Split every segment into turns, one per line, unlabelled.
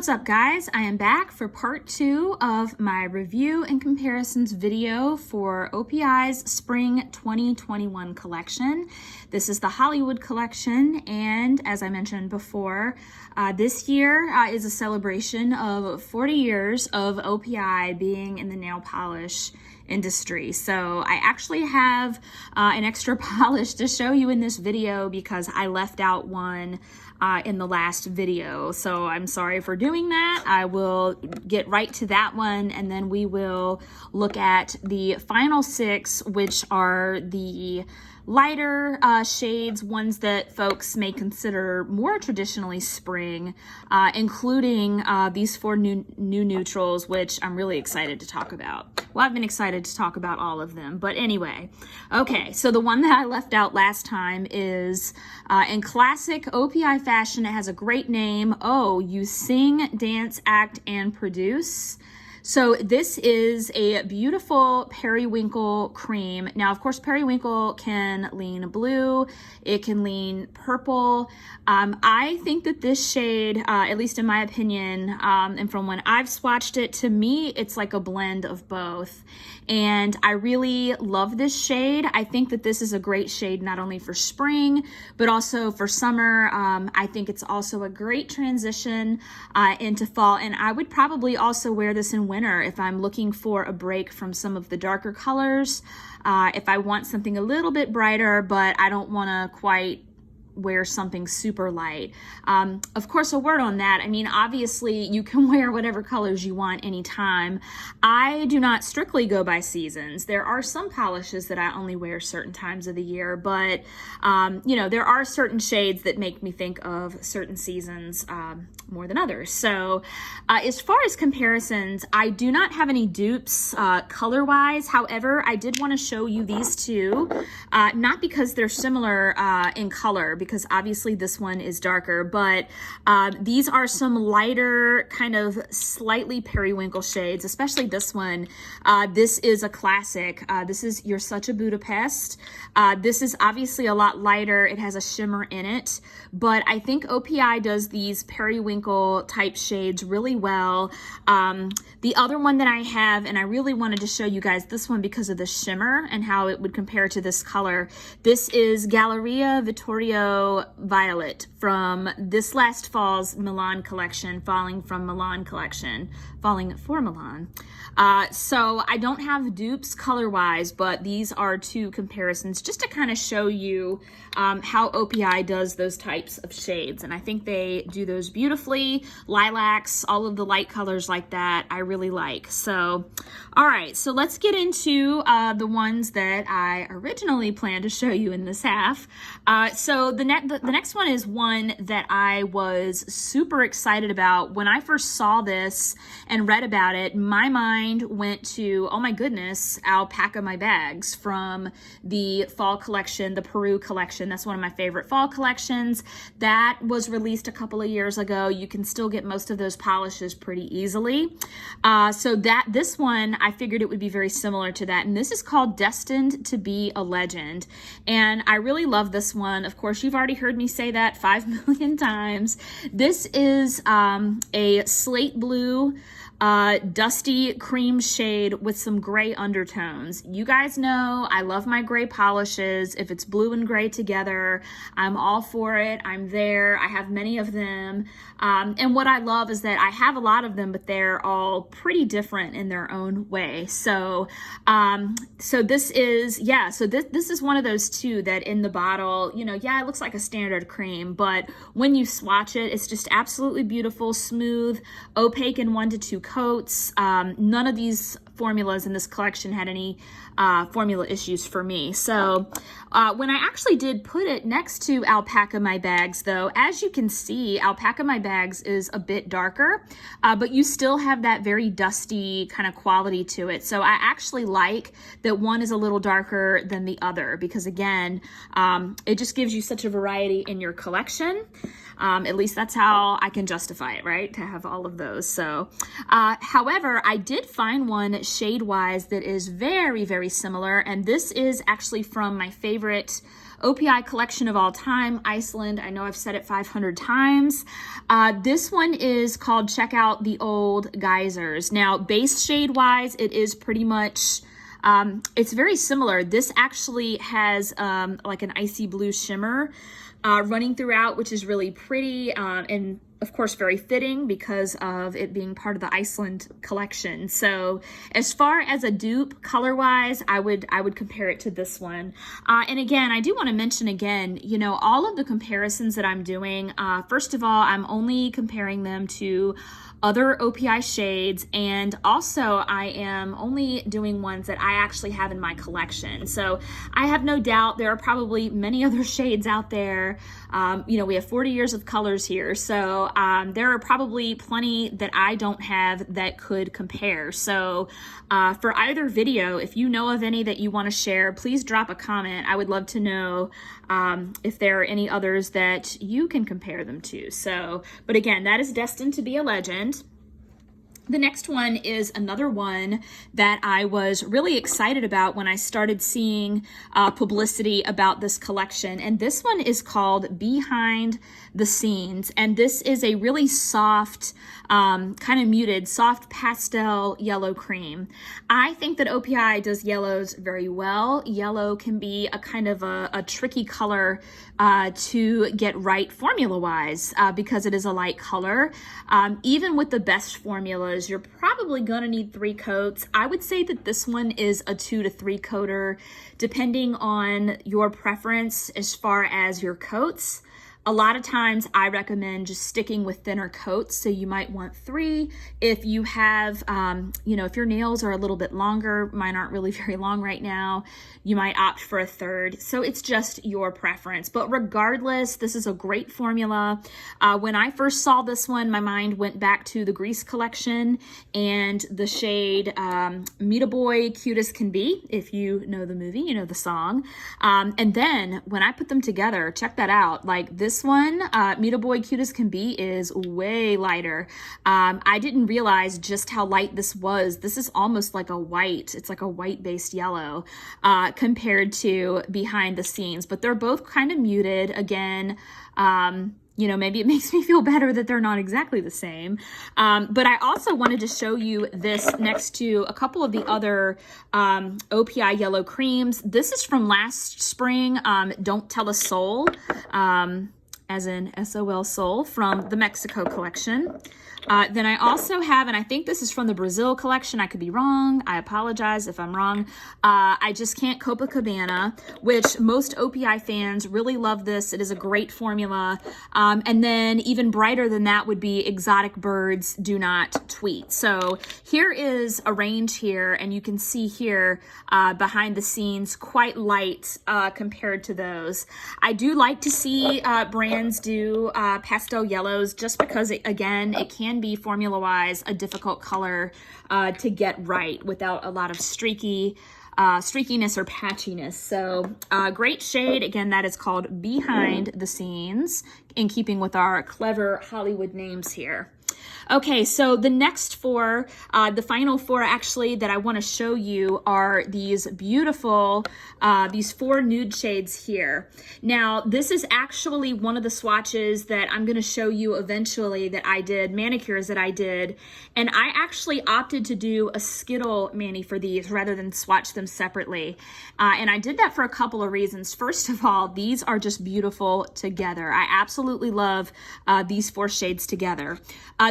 What's up, guys? I am back for part 2 of my review and comparisons video for OPI's Spring 2021 collection. This is the Hollywood collection, and as I mentioned before, this year is a celebration of 40 years of OPI being in the nail polish industry. So I actually have an extra polish to show you in this video because I left out one in the last video. So I'm sorry for doing that. I will get right to that one, and then we will look at the final 6, which are the lighter shades, ones that folks may consider more traditionally spring, including these 4 new neutrals, which I'm really excited to talk about. Well, I've been excited to talk about all of them, but anyway. Okay, so the one that I left out last time is in classic OPI fashion. It has a great name. Oh, you sing, dance, act, and produce. So this is a beautiful periwinkle cream. Now, of course, periwinkle can lean blue, it can lean purple. I think that this shade, at least in my opinion, and from when I've swatched it, to me, it's like a blend of both. And I really love this shade. I think that this is a great shade not only for spring, but also for summer. I think it's also a great transition into fall. And I would probably also wear this in winter if I'm looking for a break from some of the darker colors. If I want something a little bit brighter, but I don't want to quite wear something super light. Of course, a word on that. I mean, obviously you can wear whatever colors you want anytime. I do not strictly go by seasons. There are some polishes that I only wear certain times of the year, but you know, there are certain shades that make me think of certain seasons more than others. So as far as comparisons, I do not have any dupes color-wise. However, I did want to show you these two, not because they're similar in color, because obviously this one is darker, but these are some lighter, kind of slightly periwinkle shades, especially this one. This is a classic. This is You're Such a Budapest. This is obviously a lot lighter. It has a shimmer in it, but I think OPI does these periwinkle type shades really well. The other one that I have, and I really wanted to show you guys this one because of the shimmer and how it would compare to this color. This is Galleria Vittorio Violet from this last fall's Milan collection, Falling for Milan. So I don't have dupes color-wise, but these are 2 comparisons just to kind of show you how OPI does those types of shades. And I think they do those beautifully. Lilacs, all of the light colors like that, I really like. So, all right, so let's get into the ones that I originally planned to show you in this half. So the next one is one that I was super excited about. When I first saw this and read about it, my mind went to, oh my goodness, Alpaca My Bags from the fall collection, the Peru collection. That's one of my favorite fall collections. That was released a couple of years ago. You can still get most of those polishes pretty easily. So this one, I figured it would be very similar to that. And this is called Destined to Be a Legend. And I really love this one. Of course, you've already heard me say that 5 million times. This is a slate blue, dusty cream shade with some gray undertones. You guys know I love my gray polishes. If it's blue and gray together, I'm all for it. I'm there. I have many of them. And what I love is that I have a lot of them, but they're all pretty different in their own way. So, this is, this is one of those 2 that in the bottle, you know, yeah, it looks like a standard cream, but when you swatch it, it's just absolutely beautiful, smooth, opaque in 1 to 2 coats. None of these formulas in this collection had any formula issues for me. So when I actually did put it next to Alpaca My Bags, though, as you can see, Alpaca My Bags is a bit darker, but you still have that very dusty kind of quality to it. So I actually like that one is a little darker than the other because, again, it just gives you such a variety in your collection. At least that's how I can justify it, right? To have all of those. So, however, I did find one shade-wise that is very, very similar, and this is actually from my favorite OPI collection of all time, Iceland. I know I've said it 500 times. This one is called Check Out the Old Geysers. Now, base shade wise, it is pretty much, it's very similar. This actually has like an icy blue shimmer running throughout, which is really pretty and of course very fitting because of it being part of the Iceland collection. So as far as a dupe color wise, I would compare it to this one. And again, I do want to mention again, you know, all of the comparisons that I'm doing, first of all, I'm only comparing them to other OPI shades, and also I am only doing ones that I actually have in my collection. So I have no doubt there are probably many other shades out there. You know, we have 40 years of colors here, so there are probably plenty that I don't have that could compare. So for either video, if you know of any that you want to share, please drop a comment. I would love to know if there are any others that you can compare them to. So, but again, that is Destined to Be a Legend. The next one is another one that I was really excited about when I started seeing publicity about this collection. And this one is called Bee-hind the Scenes. And this is a really soft, kind of muted, soft pastel yellow cream. I think that OPI does yellows very well. Yellow can be a kind of a tricky color to get right formula-wise because it is a light color. Even with the best formulas, you're probably gonna need 3 coats. I would say that this one is a 2 to 3 coater, depending on your preference as far as your coats. A lot of times I recommend just sticking with thinner coats, so you might want 3. If you have, you know, if your nails are a little bit longer, mine aren't really very long right now, you might opt for a 3rd. So it's just your preference. But regardless, this is a great formula. When I first saw this one, my mind went back to the Grease collection and the shade Meet a Boy Cute as Can Be. If you know the movie, you know the song. And then when I put them together, check that out. Like this one, Meet a Boy Cute as Can Be, is way lighter. I didn't realize just how light this was. This is almost like a white. It's like a white-based yellow compared to Bee-hind the Scenes. But they're both kind of muted. Again, you know, maybe it makes me feel better that they're not exactly the same. But I also wanted to show you this next to a couple of the other OPI yellow creams. This is from last spring, Don't Tell a Soul. As in SOL Soul, from the Mexico collection. Then I also have, and I think this is from the Brazil collection, I could be wrong, I apologize if I'm wrong, I Just Can't Copacabana, which most OPI fans really love this. It is a great formula. And then even brighter than that would be Exotic Birds Do Not Tweet. So here is a range here, and you can see here behind the scenes, quite light compared to those. I do like to see brands do pastel yellows just because, again, it can be formula-wise a difficult color to get right without a lot of streakiness or patchiness. So great shade. Again, that is called Bee-hind the Scenes, in keeping with our clever Hollywood names here. Okay, so the next 4, the final 4 actually that I want to show you are these beautiful, these 4 nude shades here. Now, this is actually one of the swatches that I'm going to show you eventually that I did, manicures that I did, and I actually opted to do a Skittle mani for these rather than swatch them separately. And I did that for a couple of reasons. First of all, these are just beautiful together. I absolutely love these 4 shades together.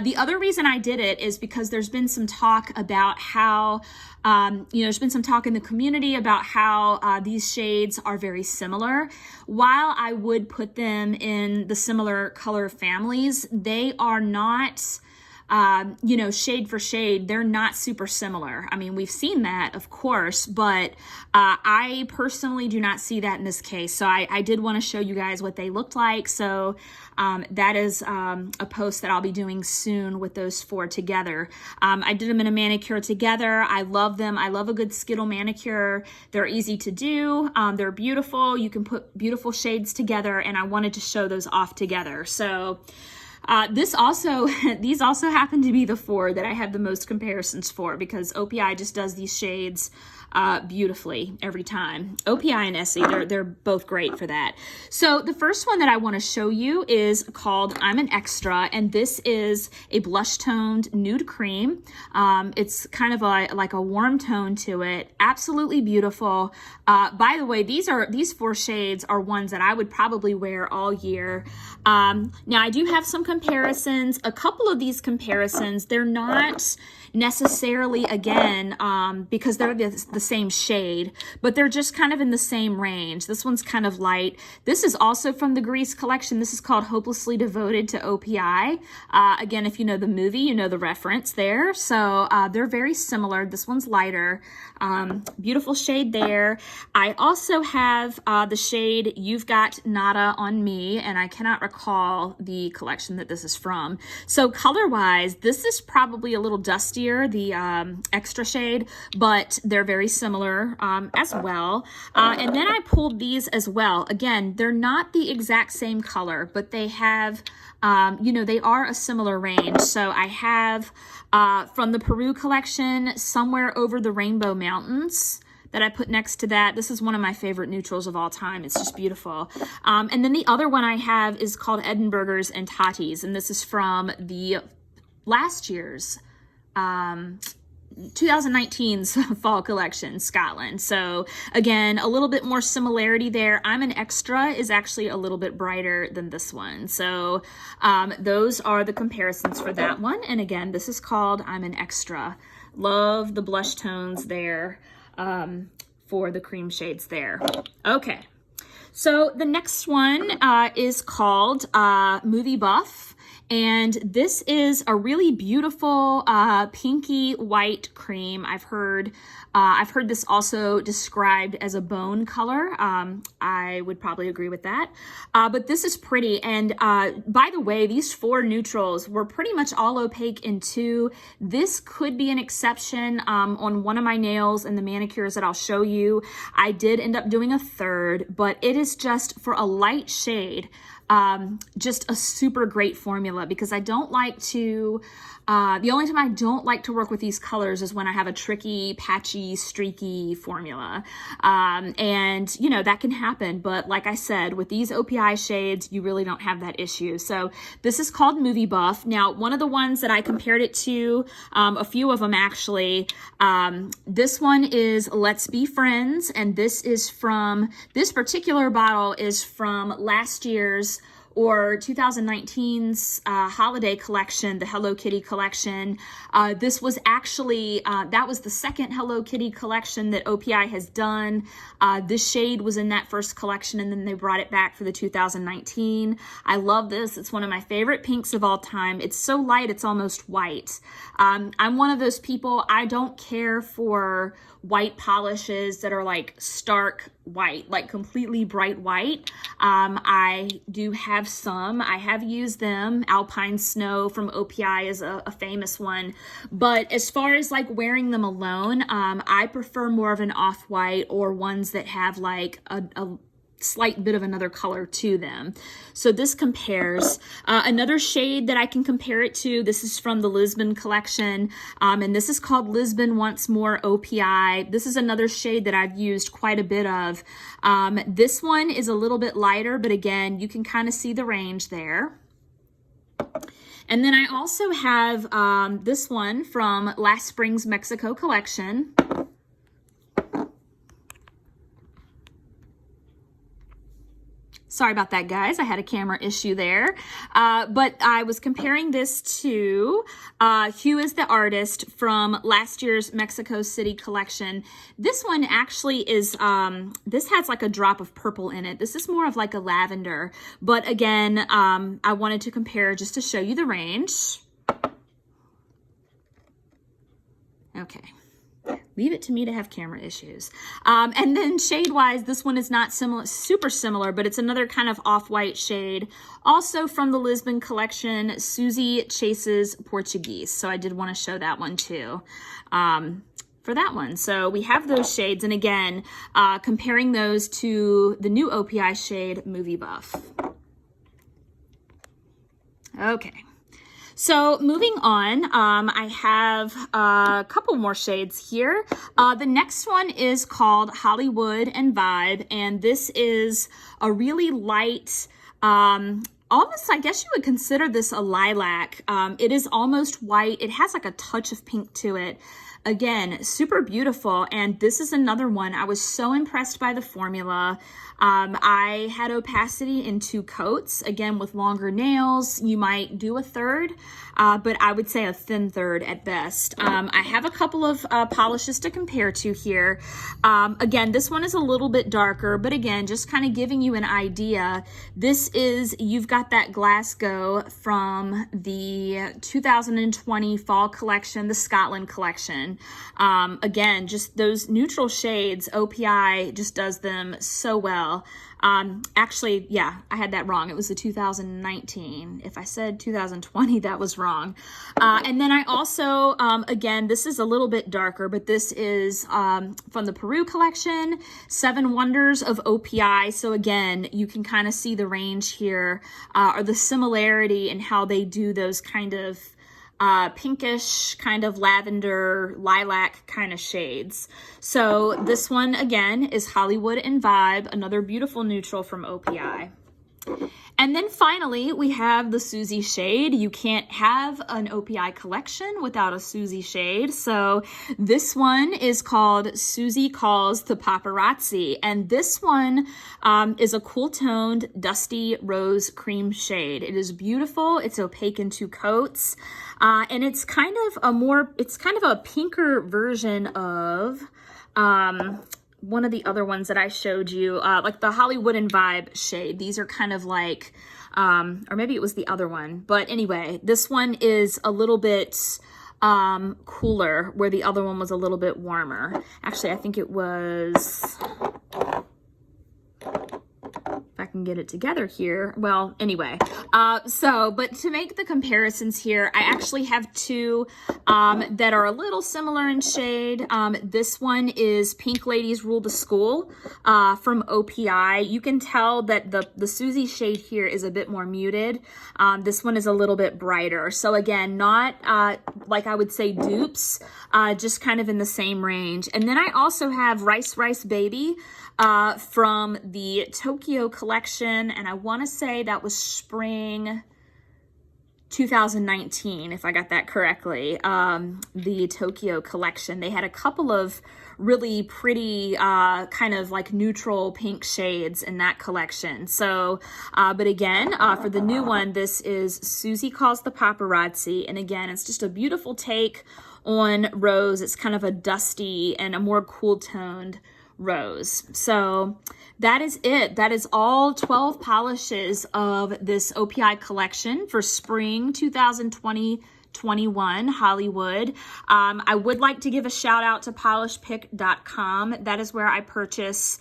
The other reason I did it is because there's been some talk about how, you know, there's been some talk in the community about how these shades are very similar. While I would put them in the similar color families, they are not, you know, shade for shade, they're not super similar. I mean, we've seen that, of course, but I personally do not see that in this case. So I did want to show you guys what they looked like. So that is a post that I'll be doing soon with those 4 together. I did them in a manicure together. I love them. I love a good Skittle manicure. They're easy to do. They're beautiful. You can put beautiful shades together, and I wanted to show those off together. So These also happen to be the 4 that I have the most comparisons for, because OPI just does these shades beautifully every time. OPI and Essie, they're both great for that. So the first one that I want to show you is called I'm an Extra, and this is a blush toned nude cream. It's kind of like a warm tone to it. Absolutely beautiful. By the way, these 4 shades are ones that I would probably wear all year. Now I do have some comparisons. A couple of these comparisons, they're not necessarily, again, because they're the same shade, but they're just kind of in the same range. This one's kind of light. This is also from the Grease collection. This is called Hopelessly Devoted to OPI. Again, if you know the movie, you know the reference there. So they're very similar. This one's lighter. Beautiful shade there. I also have the shade You've Got Nada on Me, and I cannot recall the collection that this is from. So color-wise, this is probably a little dustier, the Extra shade, but they're very similar as well. And then I pulled these as well. Again, they're not the exact same color, but they have, you know, they are a similar range. So I have from the Peru collection, Somewhere Over the Rainbow Mountains, that I put next to that. This is one of my favorite neutrals of all time. It's just beautiful. And then the other one I have is called Edinburghers and Totties, and this is from the last year's 2019's fall collection, Scotland. So again, a little bit more similarity there. I'm an Extra is actually a little bit brighter than this one. So those are the comparisons for that one. And again, this is called I'm an Extra. Love the blush tones there for the cream shades there. Okay, so the next one is called Movie Buff. And this is a really beautiful pinky white cream. I've heard this also described as a bone color. I would probably agree with that. But this is pretty. And by the way, these 4 neutrals were pretty much all opaque in 2. This could be an exception on one of my nails and the manicures that I'll show you. I did end up doing a 3rd, but it is just for a light shade. Just a super great formula, because I don't like to, the only time I don't like to work with these colors is when I have a tricky, patchy, streaky formula. And you know, that can happen, but like I said, with these OPI shades, you really don't have that issue. So this is called Movie Buff. Now, one of the ones that I compared it to, a few of them actually, this one is Let's Be Friends, and this particular bottle is from last year's or 2019's holiday collection, the Hello Kitty collection. This was actually, that was the second Hello Kitty collection that OPI has done. This shade was in that first collection, and then they brought it back for the 2019. I love this. It's one of my favorite pinks of all time. It's so light, it's almost white. I'm one of those people, I don't care for white polishes that are like stark white, like completely bright white. I do have some. I have used them. Alpine Snow from OPI is a famous one. But as far as like wearing them alone, I prefer more of an off-white or ones that have like a slight bit of another color to them. So this compares. Another shade that I can compare it to, this is from the Lisbon collection, and this is called Lisbon Once More OPI. This is another shade that I've used quite a bit of. This one is a little bit lighter, but again, you can kind of see the range there. And then I also have this one from last spring's Mexico collection. Sorry about that, guys. I had a camera issue there. But I was comparing this to Hue is the Artist from last year's Mexico City collection. This one actually is, this has like a drop of purple in it. This is more of like a lavender. But again, I wanted to compare just to show you the range. Okay. Leave it to me to have camera issues. And then shade-wise, this one is not super similar, but it's another kind of off-white shade. Also from the Lisbon collection, Suzi Chases Portuguese. So I did want to show that one too. For that one. So we have those shades. And again, comparing those to the new OPI shade, Movie Buff. Okay. So moving on, I have a couple more shades here. The next one is called Hollywood and Vibe, and this is a really light, almost, I guess you would consider this a lilac. It is almost white. It has like a touch of pink to it. Again, super beautiful. And this is another one. I was so impressed by the formula. I had opacity in 2 coats. Again, with longer nails, you might do a third, but I would say a thin third at best. I have a couple of polishes to compare to here. Again, this one is a little bit darker, but again, just kind of giving you an idea. This is, you've got that Glasgow from the 2020 fall collection, the Scotland collection. Again, just those neutral shades, OPI just does them so well. Actually, yeah, I had that wrong. It was the 2019. If I said 2020, that was wrong. And then I also, again, this is a little bit darker, but this is from the Peru collection, 7 Wonders of OPI. So again, you can kind of see the range here, or the similarity in how they do those kind of pinkish, kind of lavender, lilac kind of shades. So this one, again, is Hollywood and Vibe, another beautiful neutral from OPI. And then finally, we have the Suzi shade. You can't have an OPI collection without a Suzi shade. So this one is called Suzi Calls the Paparazzi. And this one is a cool toned, dusty rose cream shade. It is beautiful. It's opaque in 2 coats. And it's kind of a pinker version of one of the other ones that I showed you, like the Hollywood and Vibe shade. These are kind of like, or maybe it was the other one. But anyway, this one is a little bit cooler, where the other one was a little bit warmer. Actually, I think it was, if I can get it together here. Well, anyway, but to make the comparisons here, I actually have 2 that are a little similar in shade. This one is Pink Ladies Rule the School from OPI. You can tell that the Suzi shade here is a bit more muted. This one is a little bit brighter. So again, not like I would say dupes, just kind of in the same range. And then I also have Rice Rice Baby from the Tokyo collection, and I want to say that was spring 2019, if I got that correctly. The Tokyo collection, they had a couple of really pretty kind of like neutral pink shades in that collection. So, but again, for the new one, this is Suzi Calls the Paparazzi, and again, it's just a beautiful take on rose. It's kind of a dusty and a more cool toned rose. So that is it. That is all 12 polishes of this OPI collection for spring 2020-21 Hollywood. I would like to give a shout out to polishpick.com. That is where I purchase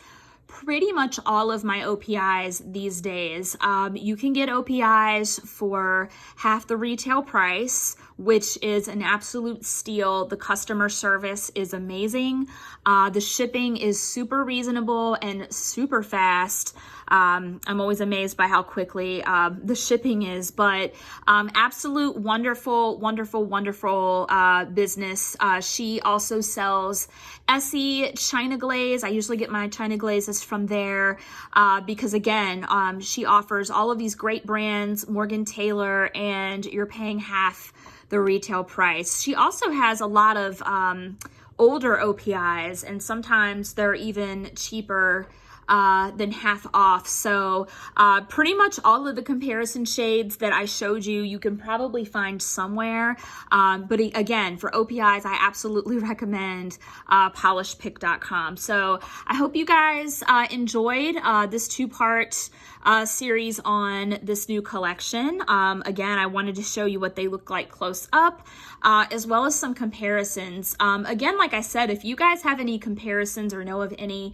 pretty much all of my OPIs these days. You can get OPIs for half the retail price, which is an absolute steal. The customer service is amazing. The shipping is super reasonable and super fast. I'm always amazed by how quickly the shipping is, but absolute wonderful, wonderful, wonderful business. She also sells Essie China Glaze. I usually get my China Glazes from there because again, she offers all of these great brands, Morgan Taylor, and you're paying half the retail price. She also has a lot of older OPIs, and sometimes they're even cheaper than half off. So pretty much all of the comparison shades that I showed you, you can probably find somewhere. But again, for OPIs, I absolutely recommend polishpick.com. So I hope you guys enjoyed this 2-part series on this new collection. Again, I wanted to show you what they look like close up, as well as some comparisons. Again, like I said, if you guys have any comparisons or know of any,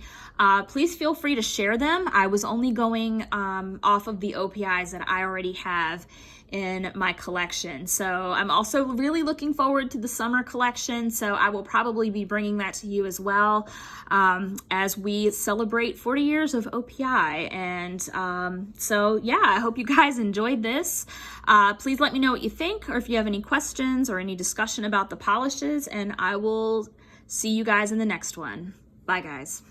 please feel free free to share them. I was only going off of the OPIs that I already have in my collection. So I'm also really looking forward to the summer collection, so I will probably be bringing that to you as well as we celebrate 40 years of OPI. And so yeah, I hope you guys enjoyed this. Please let me know what you think, or if you have any questions or any discussion about the polishes, and I will see you guys in the next one. Bye guys.